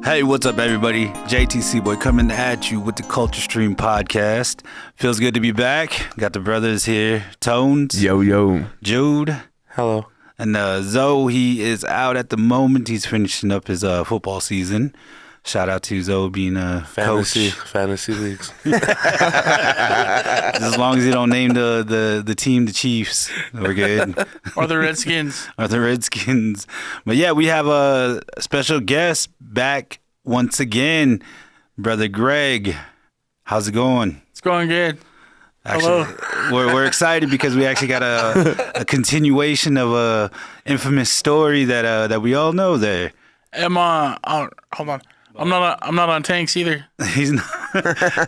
Hey, what's up, everybody? JTC Boy coming at you with the Kulture Stream Podcast. Feels good to be back. Got the brothers here. Tones. Yo. Jude. Hello. And Zoe, he is out at the moment. He's finishing up his football season. Shout out to Zoe being a Fantasy leagues. As long as you don't name the team the Chiefs, we're good. Or the Redskins. But yeah, we have a special guest back once again, Brother Greg. How's it going? It's going good. Actually, Hello. We're excited because we actually got a continuation of a infamous story that we all know there. Hold on. I'm not on tanks either. He's not.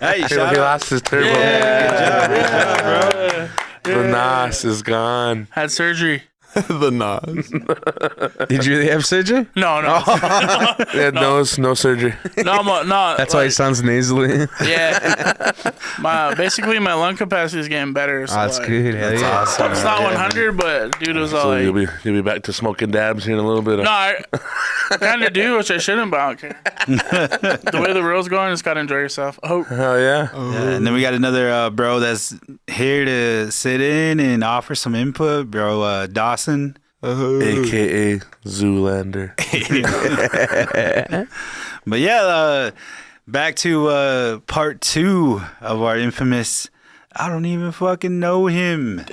Hey, He lost his turbo. Good job, bro. The NOS is gone. Had surgery. The Nas. Did you really have surgery? No. Yeah, no surgery. No. That's why he sounds nasally. Yeah. Basically my lung capacity is getting better. So That's good. Hell That's yeah. awesome. It's not 100, but dude was all So like, you'll be back to smoking dabs here in a little bit. no, I kind of do, which I shouldn't, but I don't care. The way the world's going, just gotta enjoy yourself. Oh, Hell yeah. Yeah, and then we got another bro that's here to sit in and offer some input, bro. Dawson. AKA Zoolander. But yeah, back to part 2 of our infamous I don't even fucking know him.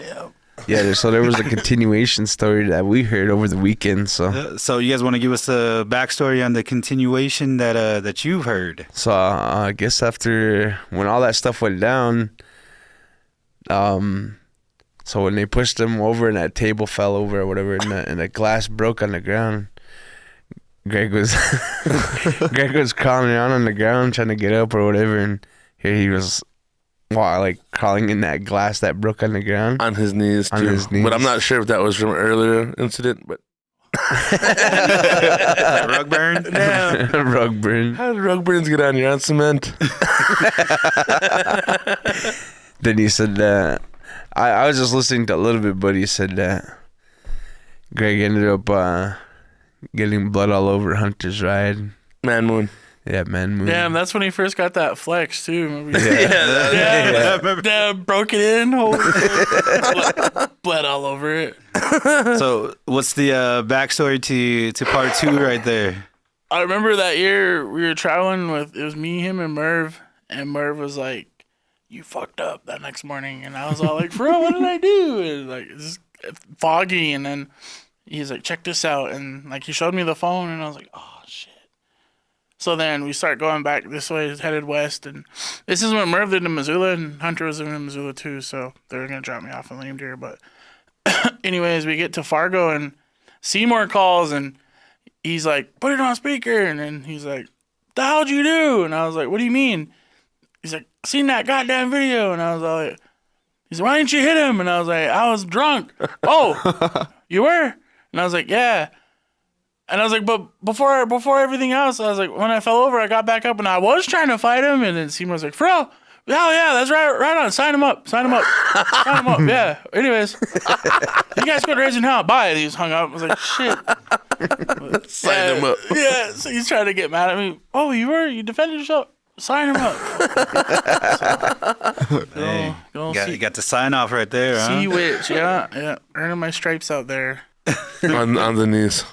Yeah, so there was a continuation story that we heard over the weekend. So you guys want to give us a backstory on the continuation that you've heard? So I guess after when all that stuff went down, so when they pushed him over and that table fell over or whatever, and the glass broke on the ground, Greg was crawling around on the ground trying to get up or whatever, and here he was, crawling in that glass that broke on the ground. On his knees, too. On his knees. But I'm not sure if that was from an earlier incident, but... Rug burn? yeah. Rug burn. How did rug burns get on? You're on cement. Then he said that I was just listening to a little bit, but he said that Greg ended up getting blood all over Hunter's ride. Man moon. Yeah, man. Moon. Damn, that's when he first got that flex too. Remember? Yeah. Broke it in. Bled all over it. So what's the backstory to part 2 right there? I remember that year we were traveling it was me, him, and Merv was like, "You fucked up" that next morning, and I was all like, "Bro, what did I do?" And like it's foggy, and then he's like, "Check this out," and like he showed me the phone, and I was like, "Oh shit." So then we start going back this way, headed west, and this is when Merv lived in Missoula, and Hunter was living in Missoula too, so they were gonna drop me off in Lame Deer. But anyways, we get to Fargo, and Seymour calls, and he's like, "Put it on speaker," and then he's like, "The hell'd you do?" And I was like, "What do you mean?" He's like, "Seen that goddamn video," and I was all like, he's like, "Why didn't you hit him?" And I was like, "I was drunk." "Oh, you were?" And I was like, "Yeah." And I was like, "But before everything else," I was like, when I fell over, I got back up and I was trying to fight him. And then Seymour was like, "Bro, hell yeah, that's right on. Sign him up. Yeah. Anyways, you guys quit raising hell. Bye." And he just hung up. I was like, "Shit." Sign him up. Yeah. So he's trying to get mad at me. "Oh, you defended yourself. Sign him up." Hey, go you got the sign off right there, huh? See which, yeah. Earning my stripes out there. on the knees.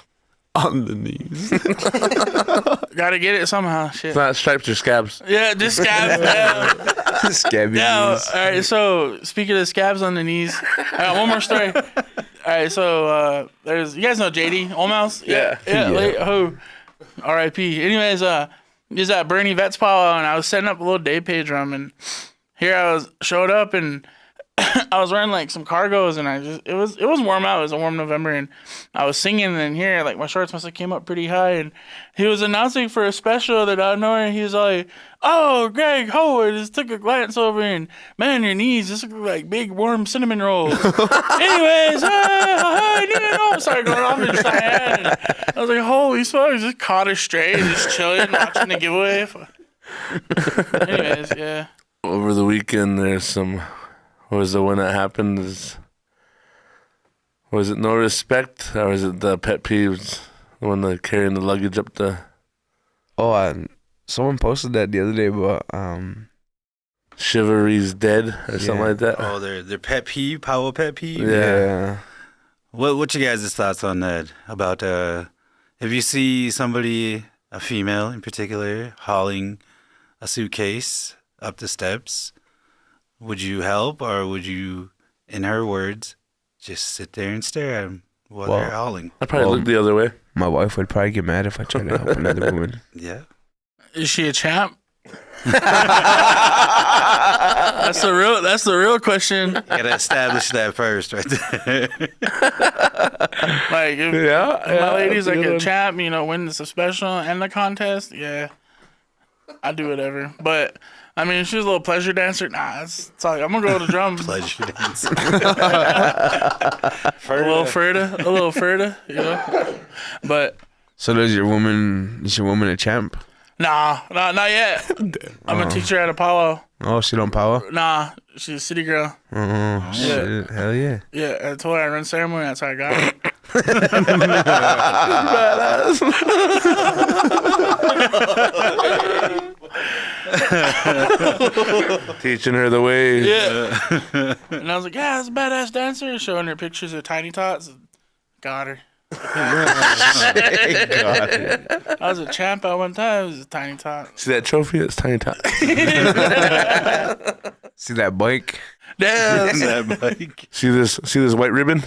On the knees. Gotta get it somehow. Shit. It's not stripes or scabs. Yeah, just scabs. Yeah. Scabby Yeah. knees. All right. So speaking of scabs on the knees, I got one more story. All right. So there's you guys know JD Olmouse? Yeah. Late, R.I.P. Anyways, just at Bernie Vet's pile, and I was setting up a little day page room, and here I showed up, and I was wearing like some cargos, and it was warm out. It was a warm November, and I was singing, and here like my shorts must have came up pretty high, and he was announcing for a special that I know, and he was like, "Oh, Greg, I just took a glance over, and man, your knees just look like big warm cinnamon rolls." Anyways, I didn't know. Started going off in Cheyenne, and I was like, "Holy smokes!" Just caught her straight, just chilling, watching the giveaway. Anyways, yeah. Over the weekend, there's some. What was the one that happened? Was it no respect, or was it the pet peeves? The one that carrying the luggage up the Oh, someone posted that the other day, but Chivalry's dead or something like that. Oh, their pet peeve, power pet peeve. yeah. What you guys' thoughts on that? About if you see somebody, a female in particular, hauling a suitcase up the steps, would you help or would you, in her words, just sit there and stare at them while they're hauling? I'd probably look the other way. My wife would probably get mad if I tried to help another woman. Yeah. Is she a champ? That's the real question. You gotta establish that first, right there. Like, if my lady's like a champ, wins the special and the contest, yeah, I do whatever. But I mean, if she's a little pleasure dancer, nah, it's like I'm gonna go to the drums. Pleasure dance. A little further, But So is your woman a champ? nah, not yet. I'm a teacher at Apollo. Oh, she don't power? Nah, she's a city girl. Oh, shit. Hell yeah. Yeah, I told her I run ceremony. That's how I got her. Teaching her the way. Yeah. And I was like, yeah, that's a badass dancer. Showing her pictures of tiny tots. Got her. I was a champ at one time. It was a tiny tot. See that trophy? It's tiny tot. See that bike? Damn. That bike. See this white ribbon?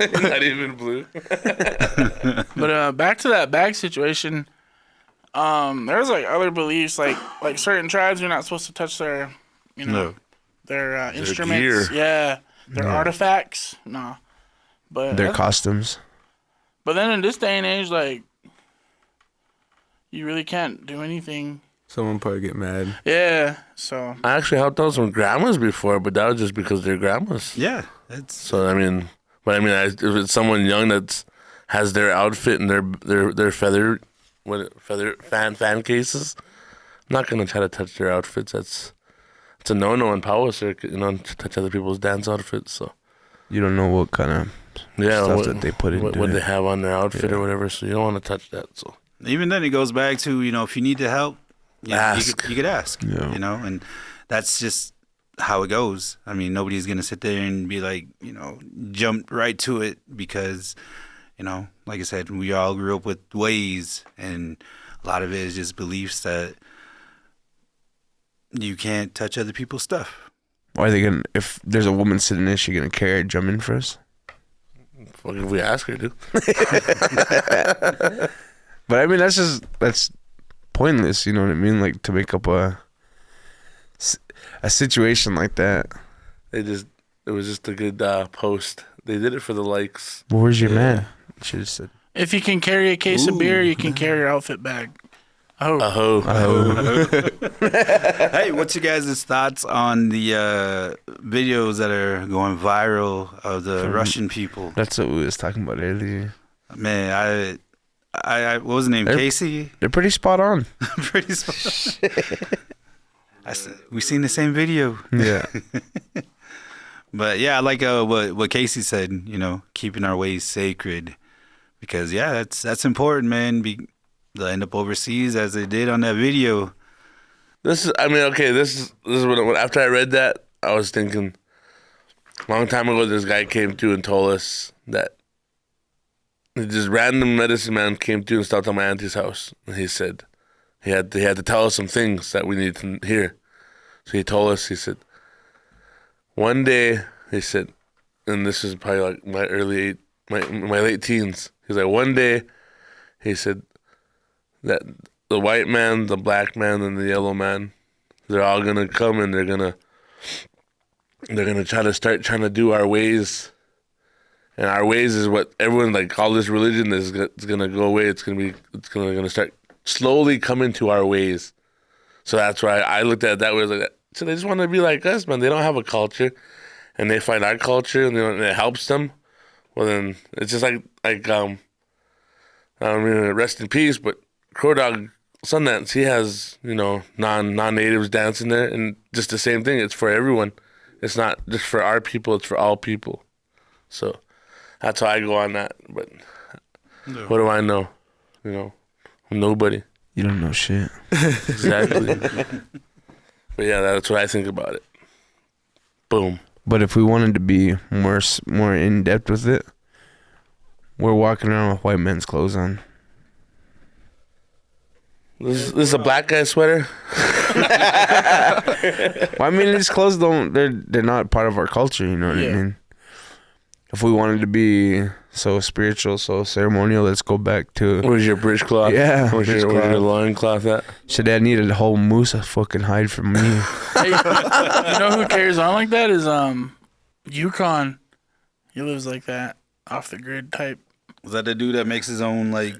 Not even blue. But back to that bag situation. There's like other beliefs, like certain tribes, you're not supposed to touch their, their instruments. gear. Yeah, their artifacts. No, but Their costumes. But then in this day and age, like, you really can't do anything. Someone probably get mad. Yeah, so I actually helped out some grandmas before, but that was just because they're grandmas. Yeah. It's So if it's someone young that has their outfit and their feather fan cases, I'm not gonna try to touch their outfits. It's a no in power circuit, to touch other people's dance outfits. So You don't know what kind of stuff that they put into what it. they have on their outfit or whatever. So you don't want to touch that. So even then it goes back to, if you need to help, Ask. You could ask. Yeah. And that's just how it goes. I mean, nobody's gonna sit there and be like, jump right to it because, like I said, we all grew up with ways, and a lot of it is just beliefs that you can't touch other people's stuff. Why are they gonna? If there's a woman sitting there, is she gonna carry jump in for us? fuck if we ask her to. But I mean, that's pointless. You know what I mean? Like to make up a situation like that. It was just a good post. They did it for the likes. Well, where's your man? Should have said. if you can carry a case of beer, you can carry your outfit bag. A hoe. Hey, what's your guys' thoughts on the videos that are going viral of the Russian people? That's what we was talking about earlier. Man, I what was his name? Casey? They're pretty spot on. Pretty spot. We seen the same video. Yeah. But yeah, I like what Casey said, keeping our ways sacred. Because yeah, that's important, man. They'll end up overseas as they did on that video. This is what after I read that, I was thinking a long time ago this guy came to and told us that this random medicine man came to and stopped at my auntie's house, and he said he had to tell us some things that we need to hear. So he told us, he said, one day, he said, and this is probably like my late teens. He's like, one day, he said that the white man, the black man, and the yellow man, they're all gonna come and they're gonna try to do our ways. And our ways is what everyone, like all this religion is gonna go away. It's gonna start slowly coming to our ways. So that's why I looked at it that way. Like, so they just want to be like us, man. They don't have a culture, and they find our culture, and it helps them. Well, then it's just like I mean, rest in peace. But Crow Dog Sundance, he has non-natives dancing there, and just the same thing. It's for everyone. It's not just for our people. It's for all people. So that's how I go on that. But what do I know? I'm nobody. You don't know shit. Exactly. But yeah, that's what I think about it. Boom. But if we wanted to be more in depth with it, we're walking around with white men's clothes on. This is a black guy sweater. Well, I mean, these clothes they're not part of our culture. You know what I mean? If we wanted to be so spiritual, so ceremonial, let's go back to. Where's your bridge cloth? Yeah, Where's your loin cloth at? Should I needed a whole moose of fucking hide from me? Hey, you know who carries on like that is Yukon. He lives like that, off the grid type. Was that the dude that makes his own like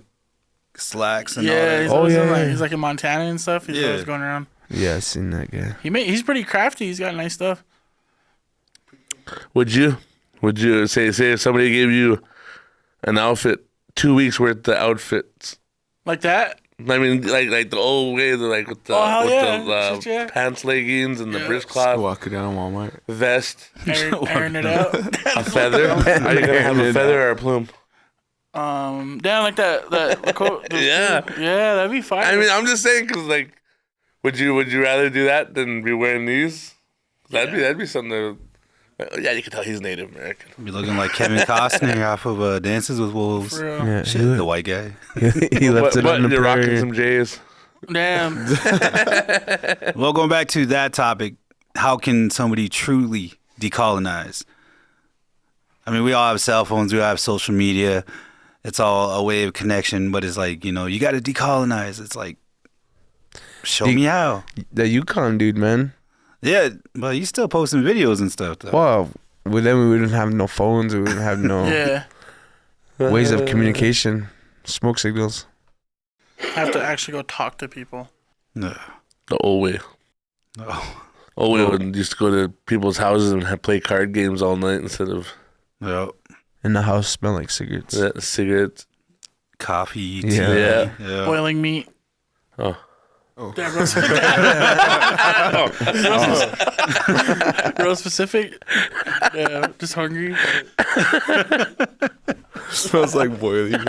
slacks and Yeah, all that? He's like in Montana and stuff. He's always going around. Yeah, I seen that guy. He's pretty crafty. He's got nice stuff. Would you say if somebody gave you an outfit, 2 weeks worth of outfits? Like that? I mean, like the old way, with the pants, leggings, and the breastcloth. Walking down Walmart. Vest. Airing it out. A feather. Are you gonna have a feather or a plume? Down like that coat. Yeah. Yeah, that'd be fine. I mean, I'm just saying, cause like, would you rather do that than be wearing these? That'd be something. Yeah, you can tell he's Native American. Be looking like Kevin Costner off of Dances with Wolves. For real. Yeah, Shit, the white guy. he left it on the you're rocking prairie. some J's. Damn. Well, going back to that topic, how can somebody truly decolonize? I mean, we all have cell phones. We all have social media. It's all a way of connection, but it's like, you got to decolonize. It's like, show me how. The Yukon dude, man. Yeah, but he's still posting videos and stuff, though. Well, with them, we wouldn't have no phones. We wouldn't have no ways of communication. Smoke signals. Have to actually go talk to people. No. The old way. No. Old way when used to go to people's houses and play card games all night instead of No. And the house smell like cigarettes. cigarettes. Coffee, tea. Yeah. Yeah. Boiling meat. Oh. Damn, real specific. Yeah, just hungry. Smells like boiling.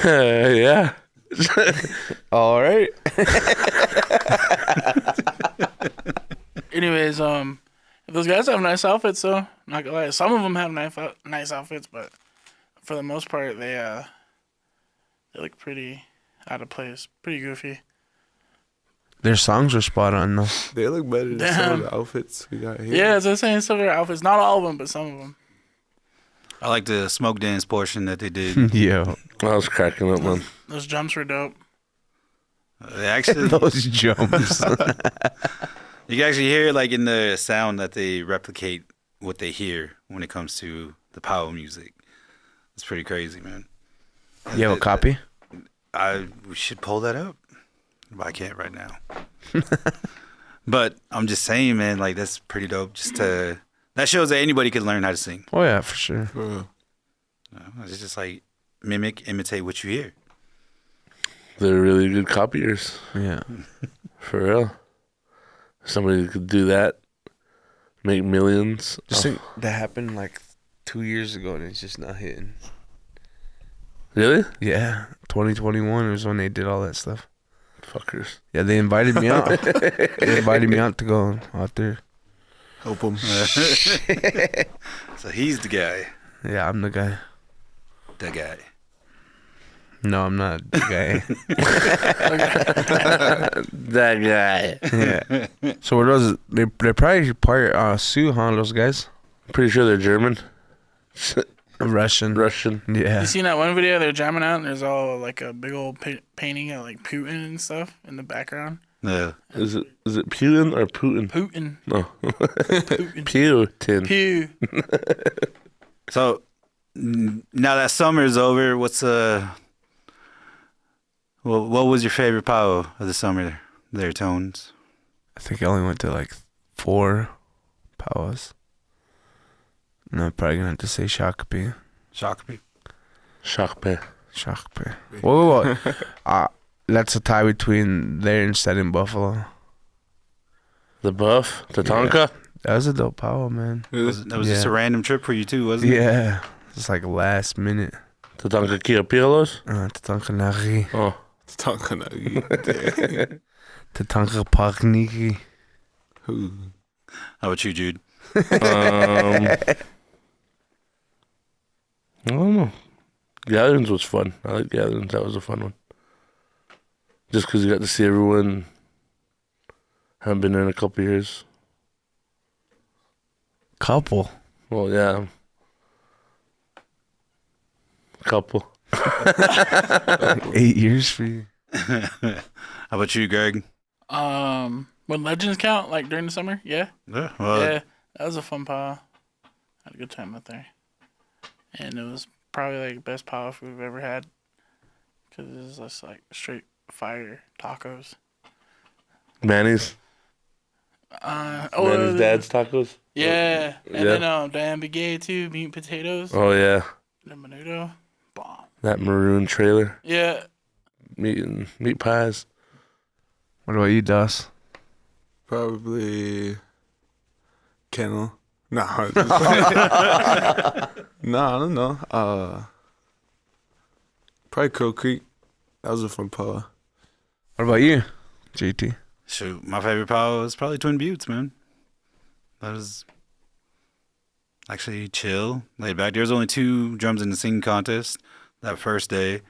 Yeah. All right. Anyways, those guys have nice outfits, though. Not gonna lie, some of them have nice outfits, but for the most part, they look pretty out of place, pretty goofy. Their songs are spot on, though. They look better than some of the outfits we got here. Yeah, as I was saying, some of their outfits, not all of them, but some of them. I like the smoke dance portion that they did. Yeah. I was cracking up, man. Those jumps were dope. They actually, Those jumps. you can actually hear like in the sound that they replicate what they hear when it comes to the power music. It's pretty crazy, man. You have a copy? We should pull that up, but I can't right now. But I'm just saying, man, like that's pretty dope. That shows that anybody can learn how to sing. Oh, yeah, for sure. For real. It's just like imitate what you hear. They're really good copiers. Yeah. For real. Somebody could do that, make millions. Just think that happened like 2 years ago and it's just not hitting. Really? Yeah. 2021 was when they did all that stuff. Fuckers. Yeah, they invited me out. They invited me out to go out there. Help them. So he's the guy. Yeah, I'm the guy. The guy. No, I'm not the guy. That guy. Yeah. So what those? They're probably part Sioux, huh? Those guys. Pretty sure they're German. Russian. Yeah. You seen that one video? They're jamming out, and there's all like a big old painting of like Putin and stuff in the background. Yeah. Is it Putin or Putin? Putin. No. Putin. Putin. Pew. So now that summer is over, what was your favorite power of the summer there, Tones? I think I only went to like 4 powers. And I'm probably gonna have to say Shakopee. Shakopee. Shakopee. Whoa. That's a tie between there and Set in Buffalo. The Buff? Tatanka? That was a dope power, man. That was just a random trip for you too, wasn't it? Yeah. Just like last minute. Tatanka Kiapilos? Tatanka Nagi. Oh. Tatanka Pagniki. Who? How about you, Jude? I don't know. Gatherings was fun. I like Gatherings. That was a fun one. Just because you got to see everyone. Haven't been there in a couple years. Couple. Well, yeah. Couple. 8 years for you. How about you, Greg? When Legends count, like during the summer, yeah. Yeah, well, Yeah, that was a fun powwow. Had a good time out there. And it was probably like the best powwow food we've ever had. Because it was just like straight fire tacos. Manny's. Manny's dad's tacos. Yeah. And Yeah. then Dan Begay too, meat and potatoes. Oh, yeah. The menudo. Bomb. That maroon trailer. Yeah. Meat pies. What about you, Das? Probably Kennel. No, I don't know. Probably Crow Creek. That was a fun powwow. What about you, JT? shoot, my favorite powwow was probably Twin Buttes, man. That was actually chill, laid back. There was only 2 drums in the singing contest that first day,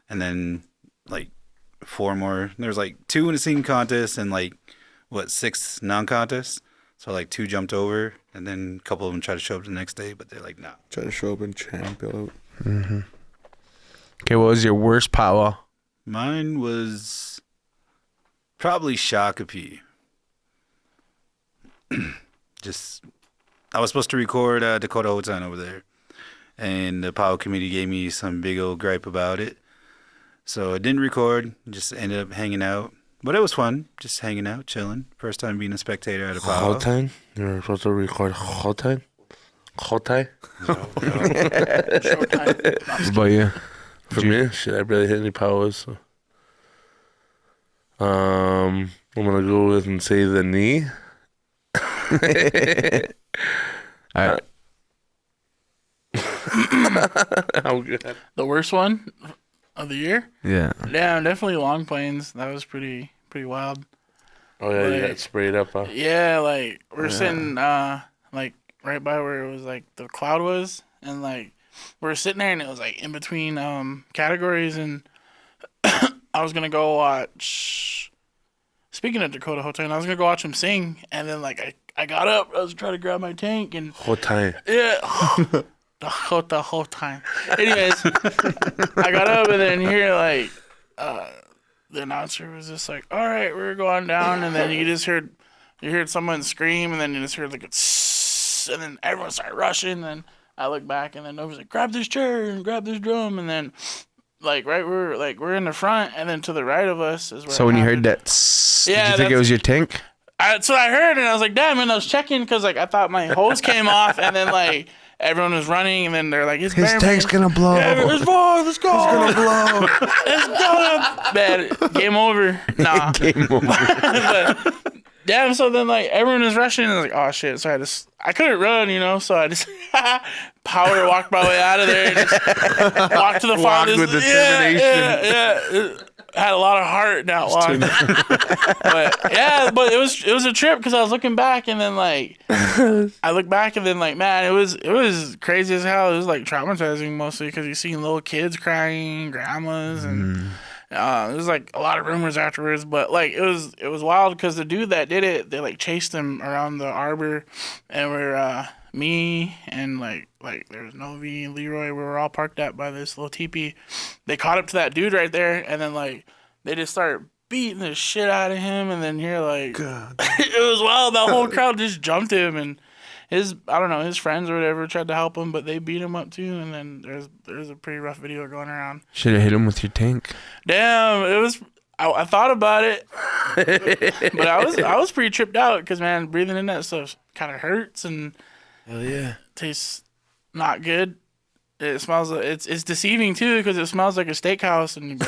and then like 4 more. There was like 2 in the singing contest and like 6 non-contests. So like 2 jumped over, and then a couple of them tried to show up the next day, but they're like, nah. Try to show up and champ out. Mm-hmm. Okay, what was your worst powwow? Mine was probably Shakopee. Just, I was supposed to record Dakota Hotan over there, and the powwow committee gave me some big old gripe about it. So I didn't record, just ended up hanging out. But it was fun, just hanging out, chilling. First time being a spectator at a powwow. Hotan? You were supposed to record Hotan? Hotai? Showtime. What about you? For me, shit, I barely hit any powwows. So. I'm gonna go with and say the knee. All right. I'm good. The worst one of the year? Yeah. Yeah, definitely Long Plains. That was pretty wild. Oh yeah, you Like- got sprayed up. Huh? Yeah, like we're sitting like right by where it was like the cloud was, and like we're sitting there, and it was like in between categories, and I was gonna go watch. Speaking of Dakota Hotan, I was gonna go watch him sing, and then like I got up, I was trying to grab my tank, and Hotai. yeah. The whole time. Anyways, I got up and then here like the announcer was just like, "All right, we're going down," and then you heard someone scream, and then you just heard like a tss, and then everyone started rushing. And I look back, and then Nova's like, "Grab this chair and grab this drum," and then like we're in the front, and then to the right of us is where. So it when you heard happened. that, tss, Yeah, did you think it that's- was your tank? That's what I heard, and I was like, "Damn!" And I was checking because like I thought my hose came off, and then like everyone was running, and then they're like, "It's His Bearman." tank's gonna blow. Yeah, let's go. Let's go. It's gonna blow. It's gonna. Man, game over. Nah. Game over. But, yeah, so then like everyone is rushing, and I was like, oh shit. So I couldn't run, so I just power walked my way out of there and just walked to the Walked father's. with determination. Yeah. Had a lot of heart in that walk. but it was a trip because I was looking back, and then like I look back, and then like man, it was crazy as hell. It was like traumatizing mostly because you seen little kids crying, grandmas, and there was like a lot of rumors afterwards. But like it was wild because the dude that did it, they like chased him around the arbor, and we're me and like there was Novi and Leroy. We were all parked up by this little teepee. They caught up to that dude right there, and then like they just started beating the shit out of him. And then here like it was wild. The whole crowd just jumped him, and his friends or whatever tried to help him, but they beat him up too. And then there's a pretty rough video going around. Should have hit him with your tank. Damn, it was. I thought about it, but I was pretty tripped out because man, breathing in that stuff kind of hurts and. Hell yeah. Tastes not good. It smells. It's deceiving too because it smells like a steakhouse and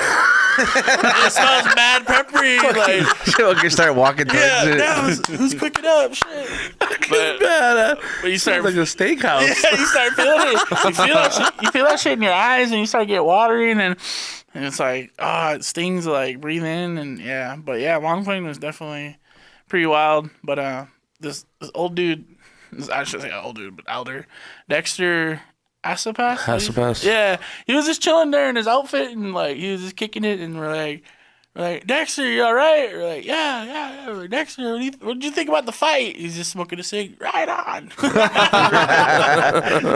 It smells mad peppery. Like, You can start walking towards yeah, it. damn, who's cooking up? Shit. But you start like a steakhouse. Yeah, you start feeling it. You feel that shit in your eyes, and you start get watering, and it's like, it stings to like breathe in, and yeah. But yeah, Long Plain was definitely pretty wild. But this old dude, I should say old dude, but elder, Dexter Asapas. Yeah, he was just chilling there in his outfit, and like he was just kicking it, and we're like, Dexter, you all right? We're like, yeah. We're like, Dexter, what did you think about the fight? He's just smoking a cig. Right on.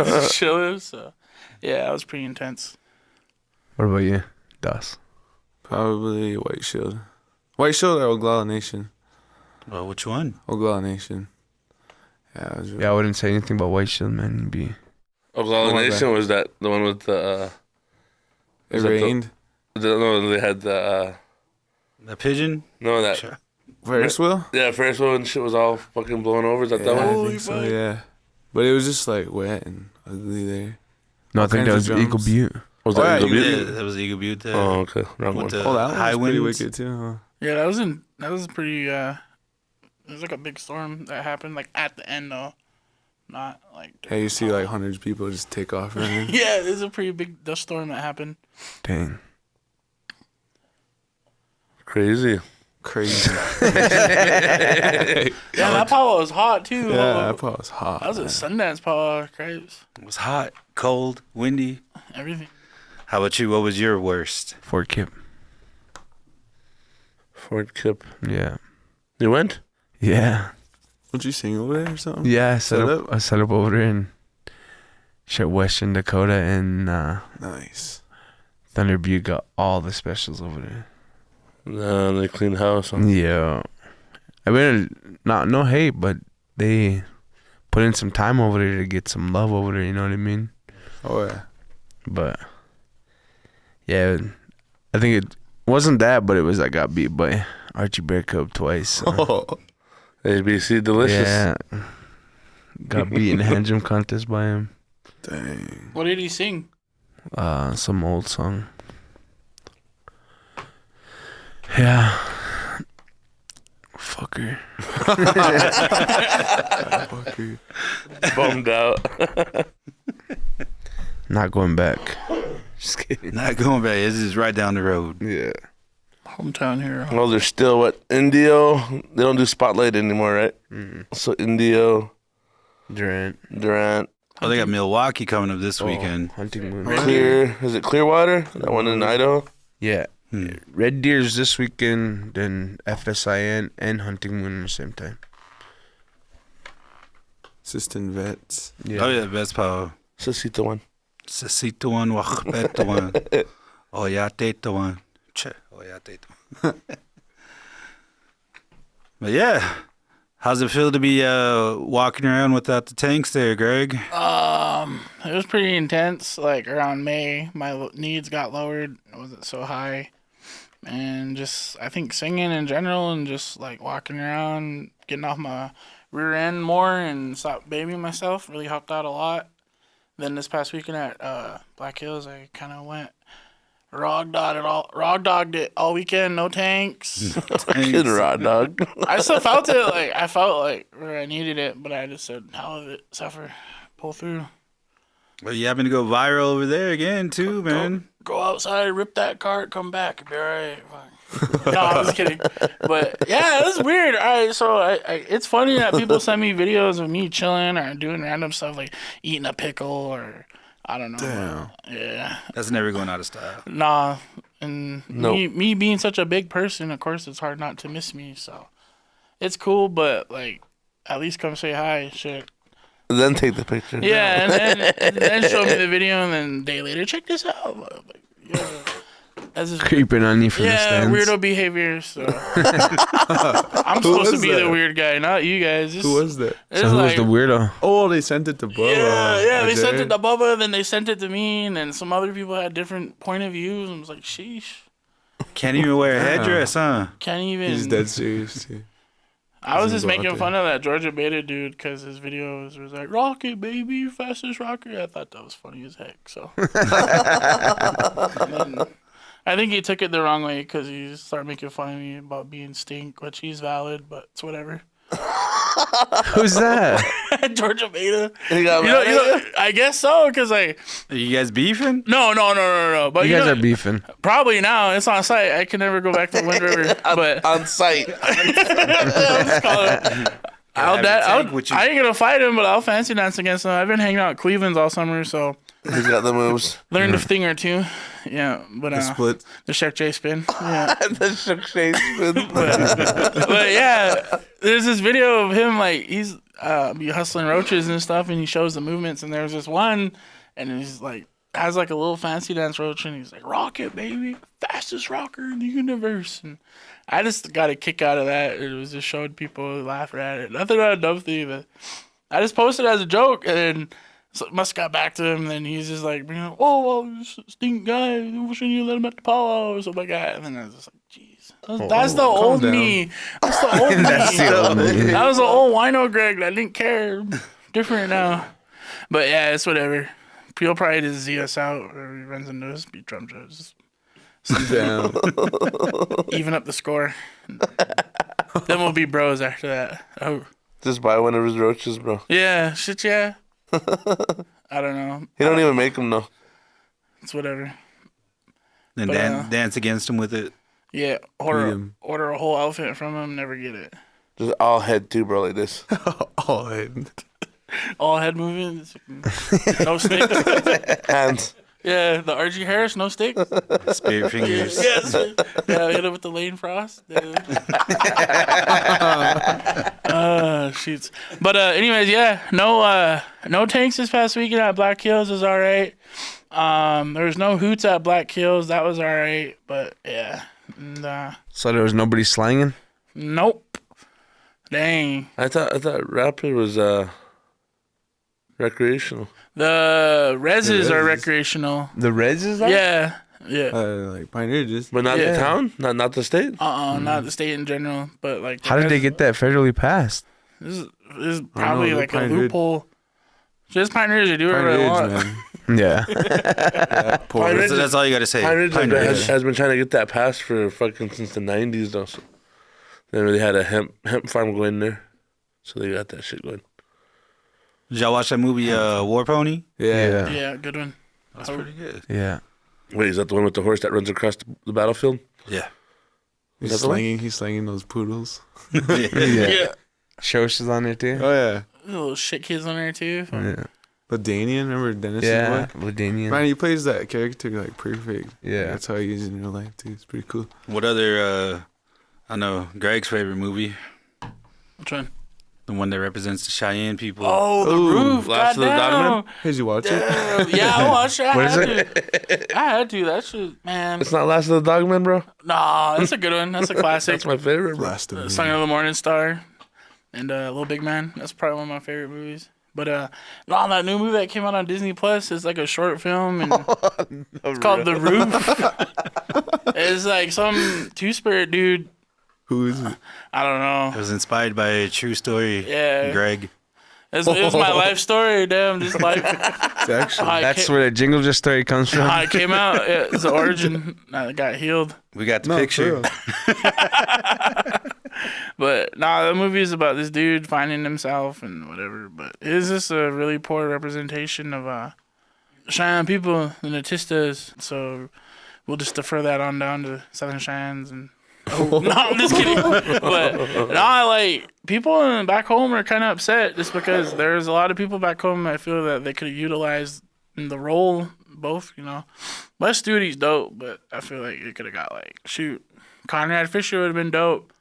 Just chilling. So, yeah, that was pretty intense. What about you, Das? Probably White Shield. White Shield or Oglala Nation? Well, which one? Oglala Nation. Yeah, it was really Yeah, I wouldn't say anything about White Shield, man. You'd be... Oklahoma What was Nation was that the one with the? It was that rained. No, they had the. The pigeon? No, that. Sure. Ferris wheel? Yeah, Ferris wheel and shit was all fucking blowing over. Is that Yeah, that I one? think so, yeah. But it was just like wet and ugly there. No, I All think that kinds was of Eagle drums. Butte. Was Oh, that yeah, Eagle Yeah, Butte? that was Eagle Butte there. Oh, okay. Wrong With one. the Oh, that high one was pretty winds. wicked too, huh? Yeah, that was pretty. It was like a big storm that happened like at the end though, not like. Hey, you see like hundreds of people just take off running. Yeah, it was a pretty big dust storm that happened. Dang. Crazy. Crazy. Yeah, that power was hot too. Yeah, that part was hot. That was a Sundance power, Christ. It was hot, cold, windy. Everything. How about you? What was your worst? Fort Kip. Fort Kip. Yeah. You went? Yeah. Would you sing over there or something? Yeah, I Set up? set up over there in shit, Western Dakota, and Nice. Thunder Butte got all the specials over there. They cleaned house. Huh? Yeah. I mean, no hate, but they put in some time over there to get some love over there, you know what I mean? Oh, yeah. But, yeah, I think it wasn't that, but it was I got beat by Archie Bear Cub twice. So. Oh, ABC Delicious. Yeah. Got beat in a hand jump contest by him. dang. What did he sing? Some old song. Yeah. Fucker. Fucker. Bummed out. Not going back. Just kidding. Not going back. This is right down the road. Yeah. Hometown hero. Well, there's still what? Indio. They don't do Spotlight anymore, right? So Indio, Durant. Oh, they got Milwaukee coming up this weekend. Hunting Moon. Is it Clearwater? That one in Idaho? Yeah. Red Deer's this weekend, then FSIN and Hunting Moon at the same time. Assistant vets. Yeah. Oh, yeah, best power. Sasita one. Sasituan, Wachbetuan. Oyatetuan. Che, Oyatetuan. But yeah, how's it feel to be walking around without the tanks there, Greg? It was pretty intense. Like around May, my needs got lowered. It wasn't so high. And just, I think singing in general and just like walking around, getting off my rear end more and stop babying myself really helped out a lot. Then this past weekend at Black Hills, I kind of went rog dogged it all weekend, no tanks. Fucking raw dog. I still felt it. Like I felt like where I needed it, but I just said, hell of it, suffer, pull through. Well, you happen to go viral over there again, too, man. Go outside, rip that cart, come back, it'll be all right. No, I was kidding. But yeah, it was weird. All right, so it's funny that people send me videos of me chilling or doing random stuff like eating a pickle or I don't know. Damn. Yeah. That's never going out of style. Nah. And Nope. me being such a big person, of course, it's hard not to miss me. So it's cool, but like at least come say hi, shit. Then take the picture. Yeah, and then show me the video, and then a day later, check this out. I'm like, yeah. That's just Creeping on you from the yeah, stands. weirdo behavior. So I'm supposed to was be the that? weird guy, not you guys. Who was that? It's So who was like, the weirdo? Oh, they sent it to Bubba. yeah, they sent it Jared. to Bubba, then they sent it to me, and then some other people had different point of views. And I was like, sheesh, Can't even wear a headdress, huh? can't even. He's dead serious, too. I was Doesn't just go out making there. fun of that Georgia Beta dude because his videos was like, rocket, baby, fastest rocket. I thought that was funny as heck. So, and then I think he took it the wrong way because he started making fun of me about being stink, which he's valid, but it's whatever. Who's that? Georgia Beta. He got mad at you? I guess so, because like... Are you guys beefing? No. But You guys are beefing. Probably now. It's on site. I can never go back to Wind River. But On site. I ain't gonna fight him, but I'll fancy dance against him. I've been hanging out at Cleveland's all summer, so He's got the moves. learned a thing or two. Yeah, but The split. the Shark J spin. Yeah, The shook shade spin. but yeah, there's this video of him like he's be hustling roaches and stuff, and he shows the movements. And there's this one, and he's like has like a little fancy dance roach, and he's like, "Rocket, baby, fastest rocker in the universe." And I just got a kick out of that. It was just showing people laughing at it. Nothing about a dumb thing, but I just posted it as a joke, and then must got back to him. And then he's just like, "Oh, this stink guy. Shouldn't you let him at the powwow or something like that?" And then I was just like, "Jeez, that's the old down. me. That's the old me. That was the old wino Greg. I didn't care. Different now, but yeah, it's whatever. People probably just see us out or he runs into us, beat drum shows." Damn. Even up the score. Then we'll be bros after that. Oh, Just buy one of his roaches, bro. yeah, shit, yeah. I don't know. He don't even make them, though. It's whatever. Then But, dance against him with it. Yeah, Medium. order a whole outfit from him, never get it. Just all head, too, bro, like this. All in. All head movements, no sticks. Hands. Yeah, the RG Harris, no sticks. Spirit fingers. Yes. Yeah, hit it with the Lane Frost. Shoots. But anyways, yeah, no tanks this past weekend at Black Hills is all right. There was no hoots at Black Hills. That was all right. But yeah, and, So there was nobody slanging? nope. Dang. I thought Rapid was recreational. The reses are reses. recreational. The Reds is that? Yeah. Yeah. Like Pioneer just. But not Yeah. the town? Not the state? Not the state in general, but like. the How did they res- get that federally passed? This is probably they're like a Pioneer- loophole. Just pioneers, they do whatever they Pioneer want. man. Yeah. Poor. Pioneer- That's all you got to say. Pine Ridge Pioneers. has been trying to get that passed for fucking since the 90s, though. So they really had a hemp farm going there. So they got that shit going. Did y'all watch that movie War Pony? Yeah. Yeah, good one. That's pretty good. Yeah. Wait, is that the one with the horse that runs across the battlefield? Yeah. Is that the one? He's slanging those poodles. Yeah. Shosh is on there too? Oh yeah. Little shit kids on there too. Yeah. But Danian, remember Dennis' Yeah. boy? Ladanian. Man, he plays that character like perfect. Yeah. That's how he is in real life too. It's pretty cool. What other, I know, Greg's favorite movie? Which one? The one that represents the Cheyenne people. Oh, the Ooh, roof. Last of the Goddamn. Dogman? Hey, did you watch it? Yeah, I watched it. What is it? I had to. That shit, man. It's not Last of the Dogman, bro? Nah, that's a good one. That's a classic. That's my favorite, bro. Last of me. Song of the Morning Star and Little Big Man. That's probably one of my favorite movies. But no, that new movie that came out on Disney Plus is like a short film, and it's called The Roof. It's like some two-spirit dude. Who is it? I don't It know. was inspired by a true story. Yeah. Greg. It's my life story. Damn, just life. It's actually. How That's where the Jingle Just story comes from. it came out. Yeah, it's the origin. It got healed. We got the No, picture. for real. But nah, the movie is about this dude finding himself and whatever. But it is just a really poor representation of Cheyenne people, the Natistas. So we'll just defer that on down to Southern Cheyennes and. Oh, no, I'm just kidding. But nah, like people back home are kind of upset just because there's a lot of people back home that feel that they could have utilized in the role both. You know, West Studi's dope, but I feel like it could have got like Conrad Fisher would have been dope.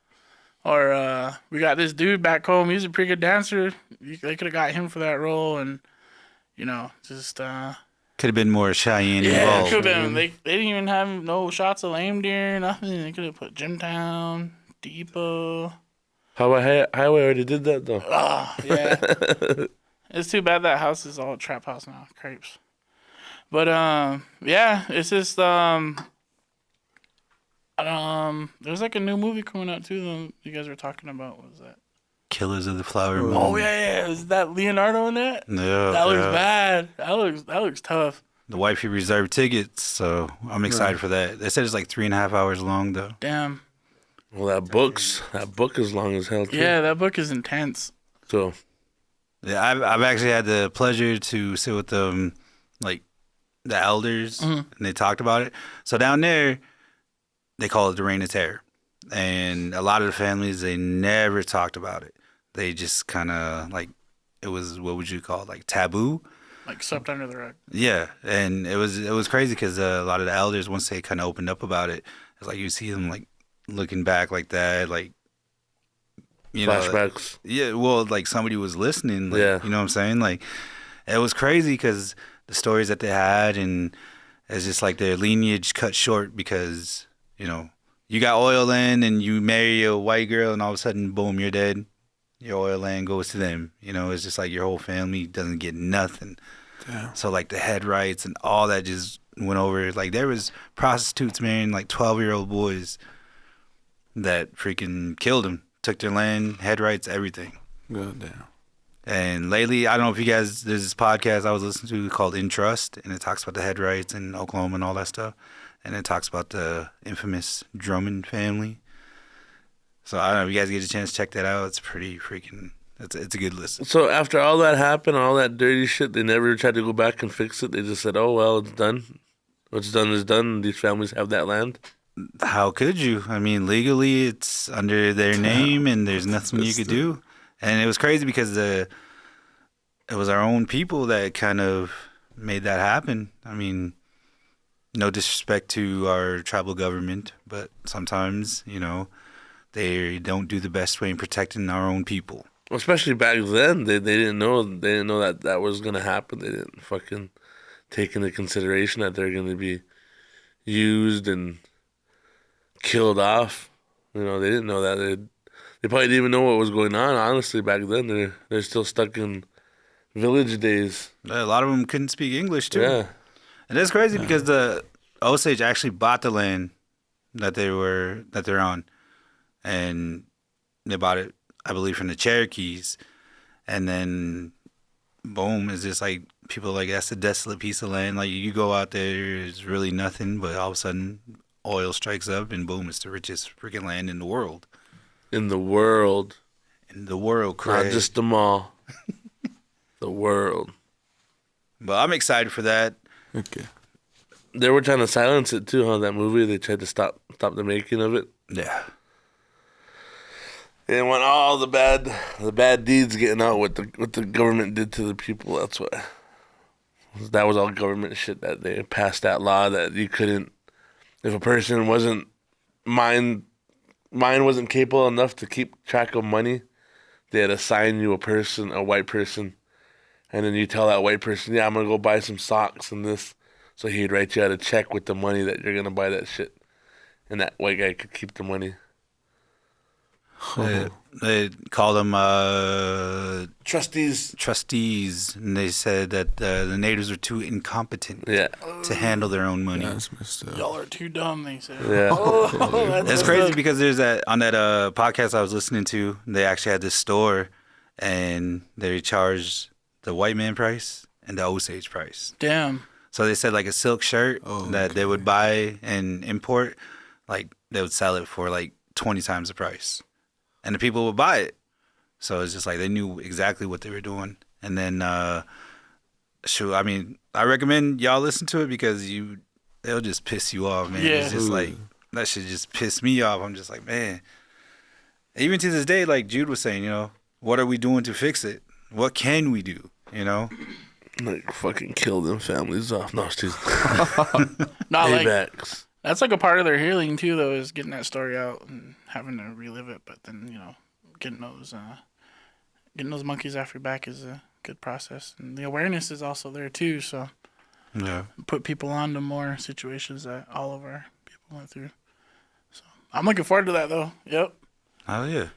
Or we got this dude back home. He's a pretty good dancer. They could have got him for that role, and you know, just Could have been more Cheyenne yeah, it involved. could have been. They didn't even have no shots of lame deer, nothing. They could have put Jimtown, Depot. Highway already did that, though. Yeah. It's too bad that house is all trap house now, crepes. But yeah, it's just there's like a new movie coming out too. That you guys were talking about. What was that? Killers of the Flower Moon. Oh yeah. Is that Leonardo in that? No. That looks bad. That looks tough. the wifey reserved tickets, so I'm excited for that. They said it's like 3.5 hours long though. Damn. Well, that book is long as hell too. Yeah, that book is intense. So Yeah, I've actually had the pleasure to sit with them, like the elders, and they talked about it. So down there, they call it the Reign of Terror, and a lot of the families, they never talked about it. They just kind of like, it was, what would you call it, like taboo? Like swept under the rug. Yeah, and it was crazy because a lot of the elders, once they kind of opened up about it, it's like you see them like looking back like that, like, you know, flashbacks. yeah, well, like somebody was listening. Like, Yeah. You know what I'm saying? Like, it was crazy because the stories that they had, and it's just like their lineage cut short because, you know, you got oil land and you marry a white girl and all of a sudden, boom, you're dead. Your oil land goes to them. You know, it's just like your whole family doesn't get nothing. Damn. So, like, the head rights and all that just went over. Like, there was prostitutes marrying, like, 12-year-old boys that freaking killed them. Took their land, head rights, everything. God damn. And lately, I don't know if you guys, there's this podcast I was listening to called In Trust, and it talks about the head rights in Oklahoma and all that stuff. And it talks about the infamous Drummond family. So I don't know if you guys get a chance to check that out. It's pretty freaking, it's a good listen. So after all that happened, all that dirty shit, they never tried to go back and fix it. They just said, "Oh well, it's done. What's done is done. These families have that land." How could you? I mean, legally, it's under their name, and there's nothing you could do. And it was crazy because it was our own people that kind of made that happen. I mean, no disrespect to our tribal government, but sometimes, you know, they don't do the best way in protecting our own people. Especially back then, they didn't know that was gonna happen. They didn't fucking take into consideration that they're gonna be used and killed off. You know, they didn't know that. They probably didn't even know what was going on. Honestly, back then, they're still stuck in village days. A lot of them couldn't speak English too. Yeah. And it's crazy because the Osage actually bought the land that they're on, and they bought it, I believe, from the Cherokees, and then boom, it's just like people like that's a desolate piece of land. Like you go out there, there's really nothing, but all of a sudden oil strikes up, and boom, it's the richest freaking land in the world. In the world, Craig. not just the mall. The world. But I'm excited for that. Okay. They were trying to silence it too, huh? That movie, they tried to stop the making of it. Yeah. They didn't want all the bad deeds getting out. What the government did to the people. That's why. That was all government shit. That they passed that law that you couldn't, if a person wasn't mind wasn't capable enough to keep track of money, they had assign you a white person, and then you tell that white person, "Yeah, I'm gonna go buy some socks and this." So he'd write you out a check with the money that you're gonna buy that shit, and that white guy could keep the money. They called them Trustees. and they said that the natives were too incompetent Yeah. to handle their own money. That's messed up. Y'all are too dumb, they said. Yeah. That's It's crazy because there's on that podcast I was listening to, they actually had this store, and they charged the white man price and the Osage price. Damn. So they said like a silk shirt that they would buy and import, like they would sell it for like 20 times the price, and the people would buy it. So it's just like they knew exactly what they were doing. And then, I mean, I recommend y'all listen to it because they'll just piss you off, man. Yeah. It's just like that shit just pissed me off. I'm just like, man. Even to this day, like Jude was saying, you know, what are we doing to fix it? What can we do? You know. Like fucking kill them families off. No, it's just Not like paybacks. that's like a part of their healing too, though, is getting that story out and having to relive it. But then, you know, getting those monkeys off your back is a good process, and the awareness is also there too. So Yeah. put people onto more situations that all of our people went through. So I'm looking forward to that, though. Yep. Oh yeah.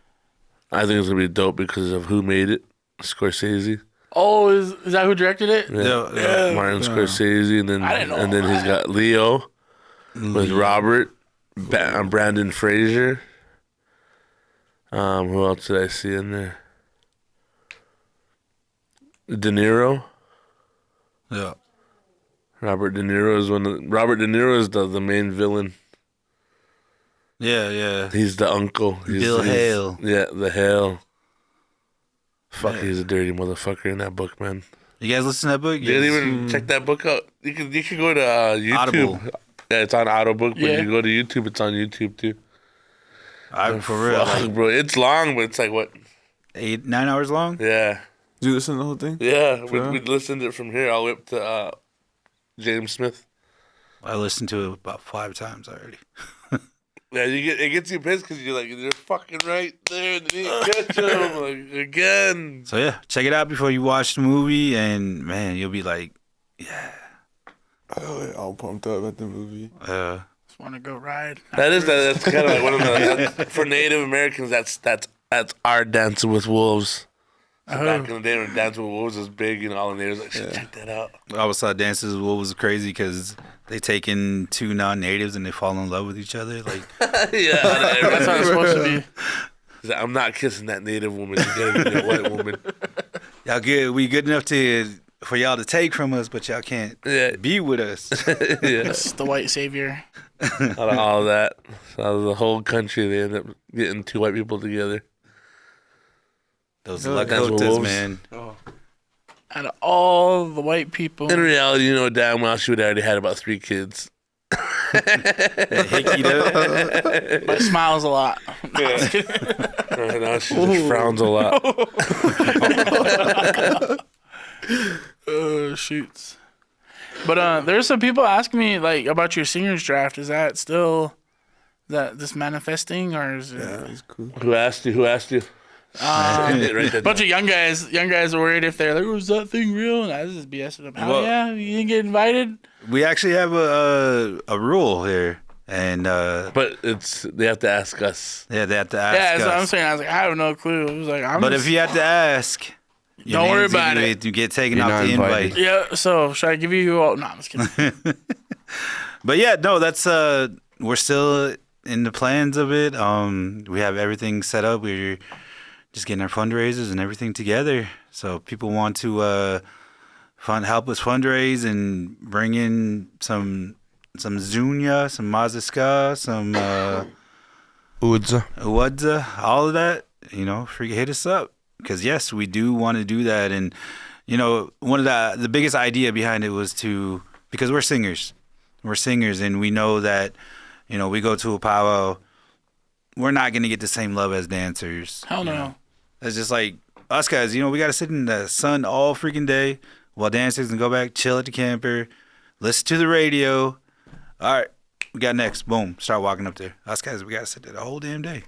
I think it's gonna be dope because of who made it. Scorsese. Oh, is that who directed it? Yeah. Martin Scorsese, and then I didn't know he's got Leo with Robert, Brandon Fraser. Who else did I see in there? De Niro. Yeah. Robert De Niro is the main villain. Yeah. He's the uncle. Bill Hale. Yeah, the Hale. Fuck, he's a dirty motherfucker in that book, man. You guys listen to that book? You didn't even check that book out. You could go to YouTube. Audible. Yeah, it's on Audiobook, but Yeah. you go to YouTube, it's on YouTube too. For real. Fuck, Like bro. It's long, but it's like what? 9 hours long? Yeah. Did you listen to the whole thing? Yeah. For We listened to it from here all the way up to James Smith. I listened to it about 5 times already. Yeah, it gets you pissed because you're like, they're fucking right there. And they didn't catch them like, again. So yeah, check it out before you watch the movie, and man, you'll be like, Oh, all pumped up at the movie. Just want to go ride. That's kind of like one of the for Native Americans. That's our Dancing with Wolves. So back in the day when Dancing with Wolves was big, and all the natives like, check that out. I always thought Dances with Wolves was crazy because they take in 2 non-natives and they fall in love with each other. Like, Yeah, That's how it's supposed to be. He's like, I'm not kissing that Native woman. You gotta be a white woman. y'all good? We good enough for y'all to take from us, but y'all can't Yeah. be with us. Yeah, It's the white savior. out of all that, out of the whole country, they end up getting 2 white people together. Those Dances with Lakotas, Wolves. man. Out of all the white people. In reality, you know damn well she would already had about 3 kids. That hickey though. But smiles a lot. Right now she just frowns a lot. Shoots. But there's some people asking me like about your singers draft. Is that still this manifesting, or is it? Yeah, it's cool. Who asked you? Right there. Bunch of young guys are worried if they're like, "Was that thing real?" And I was just BSing them. Hell Well- yeah, you didn't get invited. We actually have a rule here, and But they have to ask us. yeah, they have to ask Yeah, that's what I'm us. saying. I was like, I have no clue. I was like, But if you have to ask, your Don't worry name's about gonna it. You get taken You're off not the invite. invited. yeah, so should I give you? No, I'm just kidding. But yeah, no, that's we're still in the plans of it. We have everything set up. We're just getting our fundraisers and everything together. So people want to help us fundraise and bring in some Zunya, some Maziska, some Udza. Uwadza, all of that. Hit us up, because yes, we do want to do that. And one of the biggest idea behind it was because we're singers. We're singers, and we know that, we go to a powwow, we're not going to get the same love as dancers. Hell no. It's just like us guys, we got to sit in the sun all freaking day while dancers can go back, chill at the camper, listen to the radio. All right, we got next. Boom, start walking up there. Us guys, we got to sit there the whole damn day.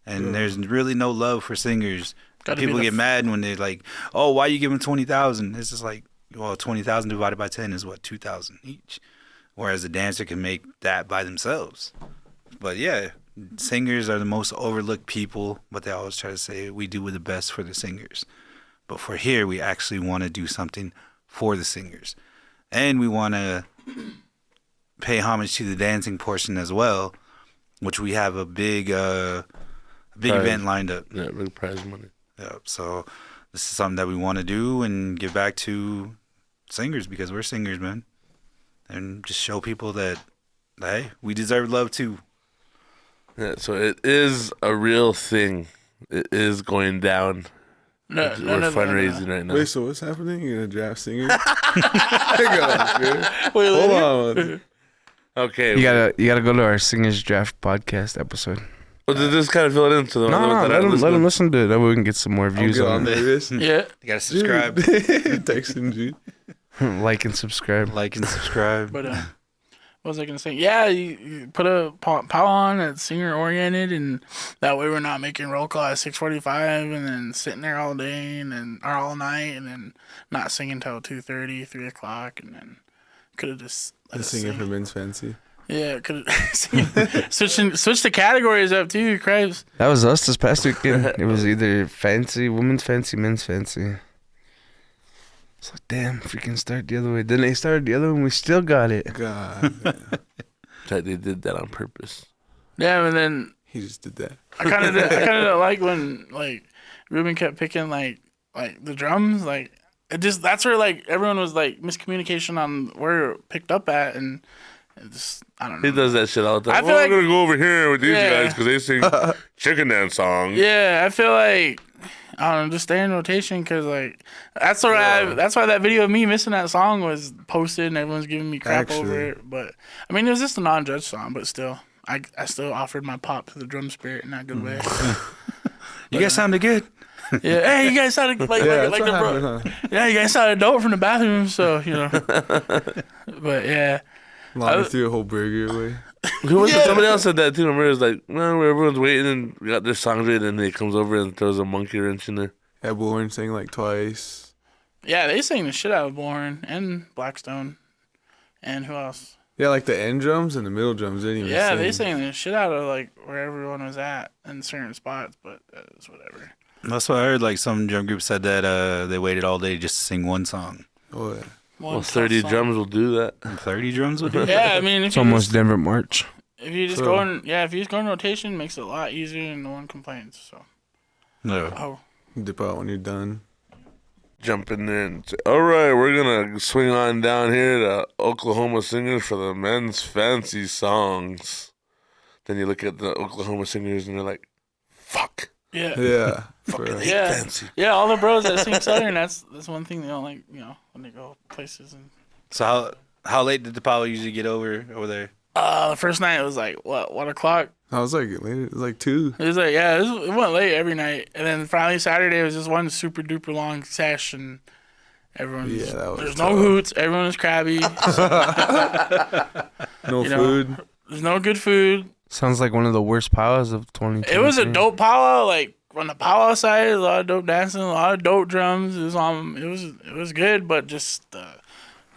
And there's really no love for singers. Gotta be People the get mad when they're like, oh, why you giving 20,000? It's just like, well, 20,000 divided by 10 is what, 2,000 each. Whereas a dancer can make that by themselves. But yeah, singers are the most overlooked people, but they always try to say we do the best for the singers. But for here, we actually want to do something for the singers. And we want to pay homage to the dancing portion as well, which we have a big event lined up. Yeah, big prize money. Yeah, so this is something that we want to do and give back to singers, because we're singers, man. And just show people that, hey, we deserve love too. Yeah, so it is a real thing. It is going down. No, We're fundraising right now. Wait, so what's happening? You're gonna draft singers? Hang on, man. Wait, Hold on. Okay. You gotta go to our Singers Draft podcast episode. Well, just kind of fill it in to the No, let them listen to it. That way we can get some more I'll views get on on it. this. Yeah. You gotta subscribe, Texting G. Like and subscribe. like and subscribe. But what was I gonna say? Yeah, you put a pow on that's singer oriented, and that way we're not making roll call at 6:45 and then sitting there all day or all night and then not singing till 2:30, 3 o'clock, and then could have just let us Singing sing. for Men's Fancy. Yeah, could have switch the categories up too, Crabs. That was us this past weekend. It was either fancy, women's fancy, men's fancy. It's like, damn, freaking start the other way. Then they started the other one, we still got it. God, They did that on purpose. Yeah, and then he just did that. I kind of like when like Ruben kept picking like the drums. Like that's where like everyone was like miscommunication on where it picked up at, and it just I don't know. He does that shit all the time. I feel like- I'm gonna go over here with these Yeah. guys because they sing chicken dance songs. Yeah, I feel like I don't know, just stay in rotation because like that's why that video of me missing that song was posted and everyone's giving me crap over Actually. it. But I mean, it was just a non-judge song, but still, I still offered my pop to the drum spirit in that good way. You guys sounded good. Yeah, hey, you guys sounded like Yeah, the that's what bro. happened, huh? Yeah, you guys sounded dope from the bathroom, so you know. But yeah, Lobby threw a whole burger away. Who was it? Somebody else said that too. Remember, it was like, no, everyone's waiting and we got their songs ready, and then he comes over and throws a monkey wrench in there. Yeah, Bullhorn sang like twice. yeah, they sang the shit out of Born and Blackstone, and who else? Yeah, like the end drums and the middle drums didn't even Yeah, sing. they sang the shit out of like where everyone was at in certain spots, but it's whatever. That's what I heard. Like some drum group said that they waited all day just to sing one song. Oh, yeah. One Well, tough 30 song. drums will do that. And 30 drums would do that? Yeah, I mean, It's almost Denver March. if you just True. go in, if you just go in rotation, it makes it a lot easier and no one complains. So, No. oh, Dip out when you're done. Jump in there and say, all right, we're going to swing on down here to Oklahoma Singers for the men's fancy songs. Then you look at the Oklahoma Singers and they're like, fuck. yeah. Yeah. for real. Yeah. Fancy. Yeah, all the bros that sing Southern, that's one thing they don't like, you know, when they go places. And So how late did the power usually get over there? the first night it was like, what, 1 o'clock? I was like, later, it was like 2. It was like, yeah, it went late every night. And then finally Saturday was just one super duper long sesh, and everyone's, Yeah, that was there's tough. no hoots, everyone was crabby, No you know, food. there's no good food. Sounds like one of the worst powers of 2020. It was a dope powwow. Like on the powwow side, a lot of dope dancing, a lot of dope drums. It was good, but just the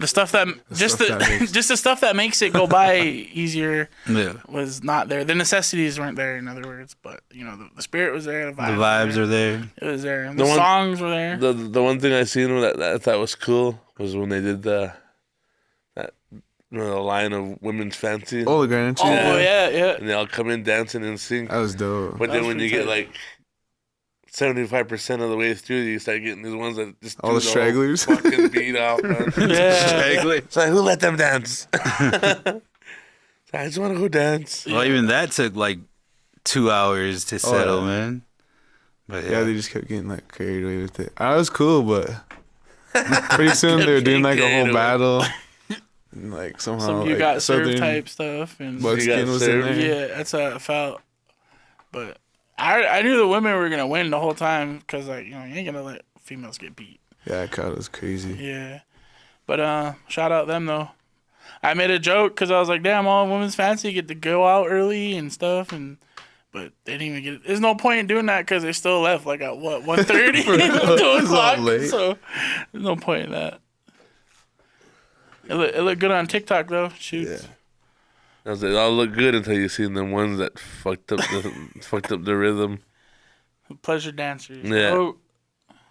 stuff that stuff that makes- just the stuff that makes it go by easier Yeah. was not there. The necessities weren't there, in other words. But you know, the spirit was there. The The vibes are there. It was there. The The one- songs were there. The one thing I seen that I thought was cool was when they did the line of women's fancy. Oh, the Grand Oh Entry. yeah. And they all come in dancing and sing. That was dope. But That then was when you pretty get tight. like 75% of the way through, you start getting these ones that just All do the stragglers. whole fucking beat off, man. Yeah. It's like, who let them dance? I just want to go dance. Well, even that took like 2 hours to settle, yeah. man. But Yeah, they just kept getting like carried away with it. I was cool, but pretty soon they were doing like a Carried whole away. battle. And like somehow Some of you like, got served Southern type stuff, and Buckskin was in served. there. yeah, that's how it felt. But I knew the women were gonna win the whole time because like you know you ain't gonna let females get beat. Yeah, that crowd was crazy. Yeah, but shout out them though. I made a joke because I was like, damn, all women's fancy get to go out early and stuff, but they didn't even get it. There's no point in doing that because they still left like at what 1:30, 2 o'clock. late. So there's no point in that. It looked good on TikTok though. Shoot. Yeah. I was like, it all looked good until you seen them ones that fucked up the rhythm. Pleasure dancers. Yeah. Oh,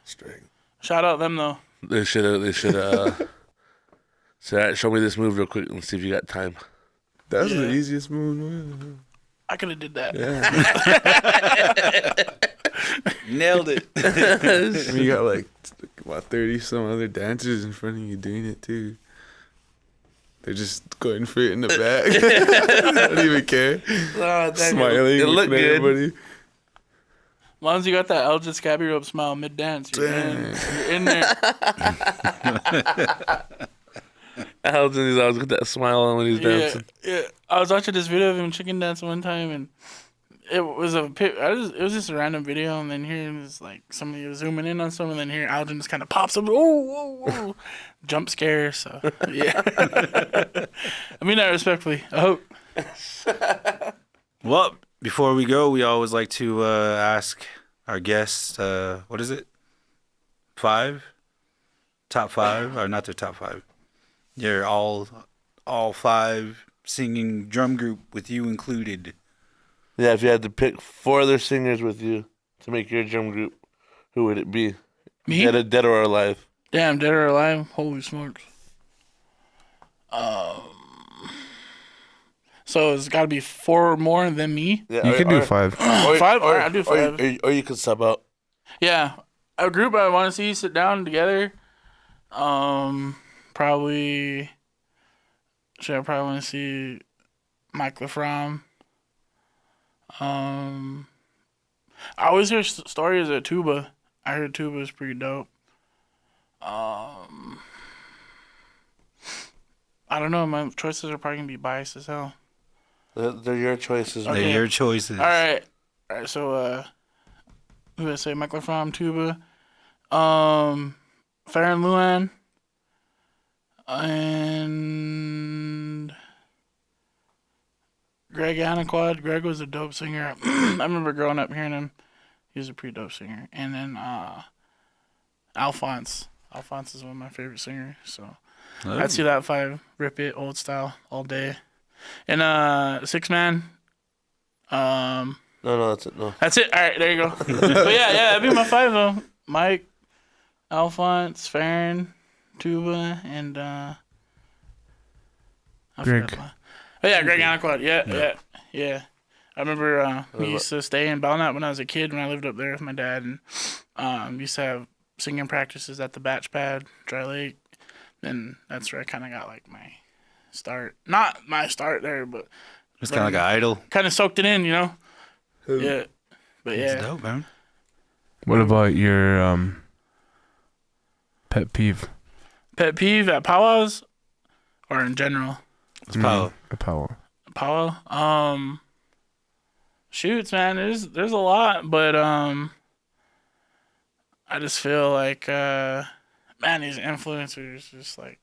Straight. shout out them though. They should have. So, all right, show me this move real quick and see if you got time. That was Yeah. the easiest move. I could have did that. Yeah. nailed it. I mean, you got like what 30 some other dancers in front of you doing it too. They're just going for it in the back. I don't even care. Oh, Smiling, It looked looking at good. everybody. As long as you got that Elgin Scabby Rope smile mid dance, you're in there. Alton's always got that smile on when he's dancing. Yeah. I was watching this video of him chicken dancing one time, and it was it was just a random video, and then here was like somebody was zooming in on someone, and then here Algin just kind of pops up, whoa, jump scare. So yeah, I mean that respectfully. I hope. Well, before we go, we always like to ask our guests, what is it? 5? Top 5? Or not their top 5. You're all 5 singing drum group with you included. Yeah, if you had to pick 4 other singers with you to make your drum group, who would it be? Me? Dead or alive? Damn, dead or alive? Holy smokes. So it's got to be 4 more than me. Yeah, You could do 5. 5? All right, I'll do 5. Or you could sub out. Yeah, a group I want to see sit down together. Probably. Should I probably want to see Mike LaFrom. I always hear stories of Tuba. I heard Tuba is pretty dope. I don't know. My choices are probably gonna be biased as hell. They're your choices. Okay. They're your choices. All right. So who did I say? Mike LaFrom, Tuba, Farron Luan, and Greg Anaquad. Greg was a dope singer. I remember growing up hearing him. He was a pretty dope singer. And then Alphonse. Alphonse is one of my favorite singers. So I'd see that 5. Rip it, old style, all day. And 6 man. No, that's it. No. That's it. All right, there you go. But yeah, that'd be my 5 though. Mike, Alphonse, Farron, Tuba, and I Greg. forgot. Oh yeah, Greg Anaquad. Yeah. I remember we used to stay in Belknap when I was a kid when I lived up there with my dad, and used to have singing practices at the Batch Pad, Dry Lake, and that's where I kind of got like my start. Not my start there, but It's kind of like an idol. kind of soaked it in, you know. Yeah, but It's yeah. dope, man. What about your pet peeve? Pet peeve at powwows or in general? It's power. A powwow. Powwow. Shoots, man. There's a lot, but I just feel like man, these influencers just like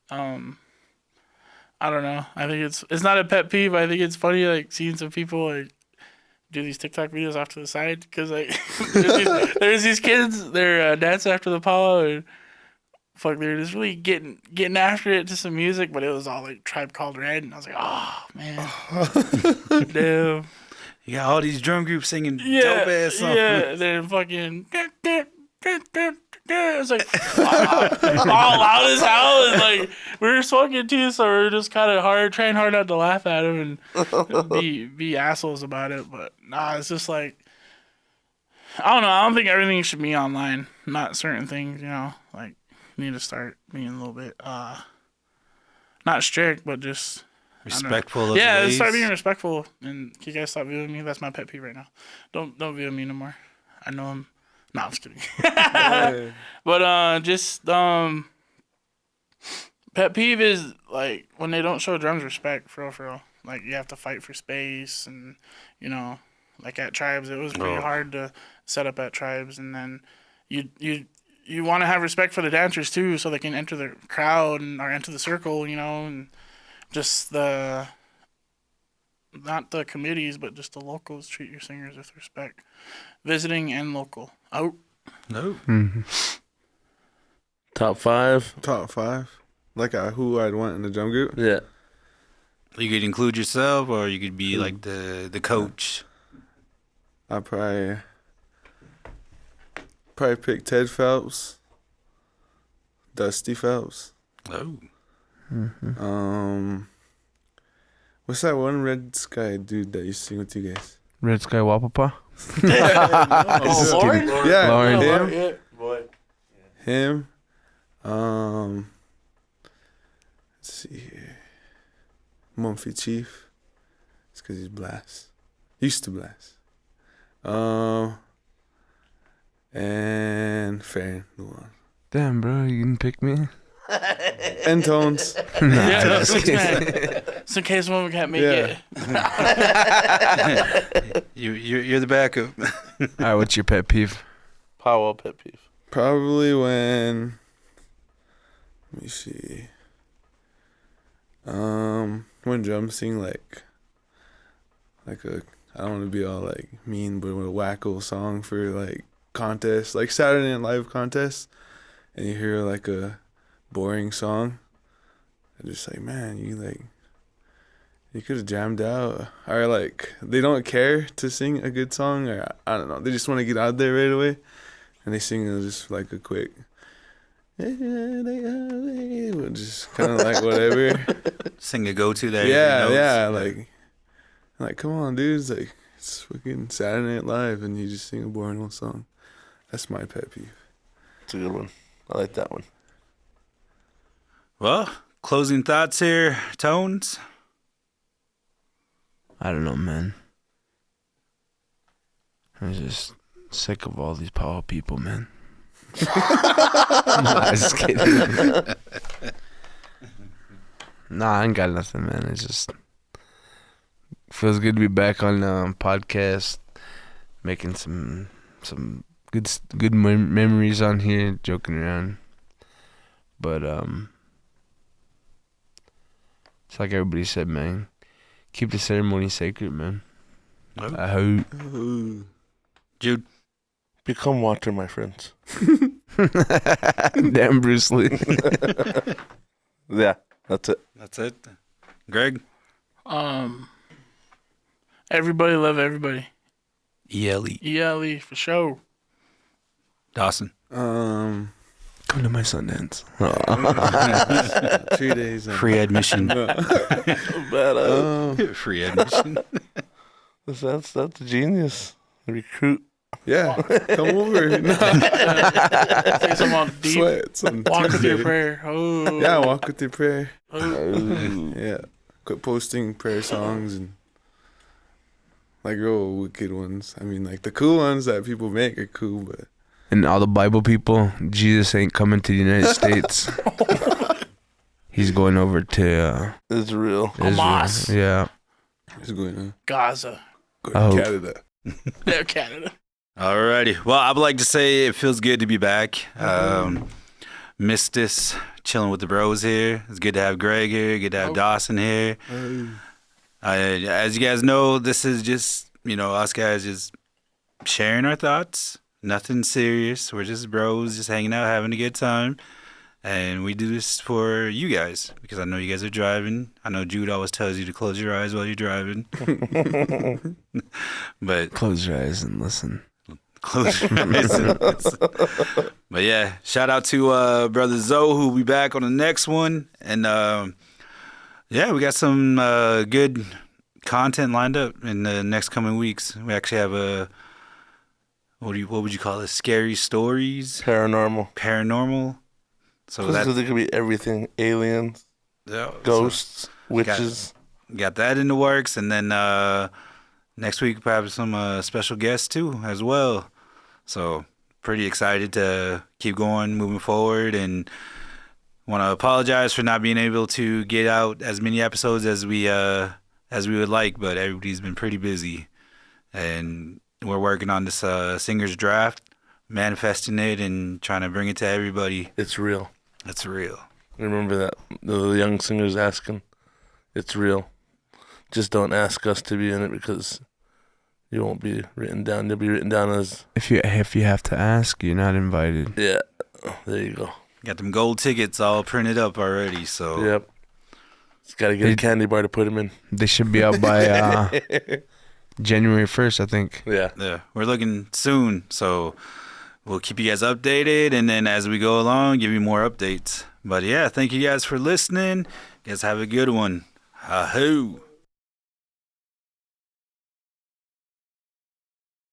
I don't know. I think it's not a pet peeve. I think it's funny like seeing some people like do these TikTok videos off to the side because like there's these kids they're dancing after the powwow and fuck they're just really getting after it to some music, but it was all like Tribe Called Red, and I was like, oh man, damn. You got all these drum groups singing Yeah, dope ass songs. yeah. Then fucking. It was like all loud as hell, and like we were smoking too, so we were just kind of trying hard not to laugh at him and be assholes about it. But nah, it's just like I don't know. I don't think everything should be online. Not certain things, you know. Like you need to start being a little bit not strict, but just Respectful of yeah, the ways. start being respectful. And can you guys stop viewing me? That's my pet peeve right now. Don't view me no more. I know him. No, I'm just kidding. But just pet peeve is like when they don't show drums respect, for real. Like you have to fight for space, and you know, like at Tribes, it was pretty hard to set up at Tribes, and then you want to have respect for the dancers too, so they can enter the crowd or enter the circle, you know, and just not the committees, but just the locals treat your singers with respect. Visiting and local. Oh. No. Mm-hmm. Top 5. Top 5. Like who I'd want in the drum group. Yeah. You could include yourself, or you could be like the coach. I'd probably pick Ted Phelps, Dusty Phelps. Oh. What's that one Red Sky dude that you sing with you guys? Red Sky Wapapa. Oh, Lord? Yeah, Lauren. him. Yeah. Him. Let's see here. Mumphy Chief. It's because he's blast. Used to blast. And Farron Luan. Damn, bro, you didn't pick me. And Tones. Yeah, no, 6 man. Just in case one can't make it. You're the backup. All right, what's your pet peeve? Powwow pet peeve. Probably when. Let me see. When drums sing like a, I don't want to be all like mean, but a wacko song for like contests, like Saturday Night Live contests, and you hear like a boring song, and just like, man, you could have jammed out, or like they don't care to sing a good song, or I don't know, they just want to get out there right away, and they sing just like a quick, just kind of like whatever. Sing a go-to that. Yeah, like come on, dude, it's fucking Saturday Night Live, and you just sing a boring old song. That's my pet peeve. It's a good one. I like that one. Well, closing thoughts here, Tones. I don't know, man. I'm just sick of all these power people, man. Nah, just kidding. Nah, I ain't got nothing, man. It just feels good to be back on the podcast, making some good memories on here, joking around. But it's like everybody said, man. Keep the ceremony sacred, man. Oh. I hope. Jude. Become water, my friends. Damn, Bruce Lee. Yeah, that's it. That's it. Greg. Everybody love everybody. ELE. ELE for sure. Dawson. Come to my Sundance. 3 days. Free admission. But, Free admission. that's genius. Recruit. Yeah, come over. Say some on deep. Sweats on Walk with your Tuesday. prayer. Oh. Yeah, walk with your prayer. Oh. Yeah, quit posting prayer songs and like real wicked ones. I mean, like the cool ones that people make are cool, but And all the Bible people, Jesus ain't coming to the United States. He's going over to Israel. Hamas. Israel. Yeah. it's going to Gaza. go Oh. to Canada. They're Canada. Alrighty. Well, I would like to say it feels good to be back. Missed this, chilling with the bros here. It's good to have Greg here. Good to have Dawson here. As you guys know, this is just, us guys just sharing our thoughts. Nothing serious. We're just bros, just hanging out, having a good time. And we do this for you guys because I know you guys are driving. I know Jude always tells you to close your eyes while you're driving. But Close your eyes and listen. close your eyes and listen. But yeah, shout out to brother Zoe who will be back on the next one. And yeah, we got some good content lined up in the next coming weeks. We actually have a what would you call it? Scary stories, paranormal. So Because it could be everything. Aliens, ghosts, witches. Got that in the works, and then next week perhaps some special guests too as well. So pretty excited to keep going, moving forward, and want to apologize for not being able to get out as many episodes as we would like, but everybody's been pretty busy, and we're working on this singer's draft, manifesting it, and trying to bring it to everybody. It's real. It's real. Remember that the young singer's asking. It's real. Just don't ask us to be in it because you won't be written down. You'll be written down as... If you have to ask, you're not invited. Yeah. There you go. Got them gold tickets all printed up already, so... Yep. Just got to get a candy bar to put them in. They should be out by January 1st, I think. Yeah. Yeah, we're looking soon, so we'll keep you guys updated, and then as we go along, give you more updates. But yeah, thank you guys for listening. You guys have a good one. Ahoo.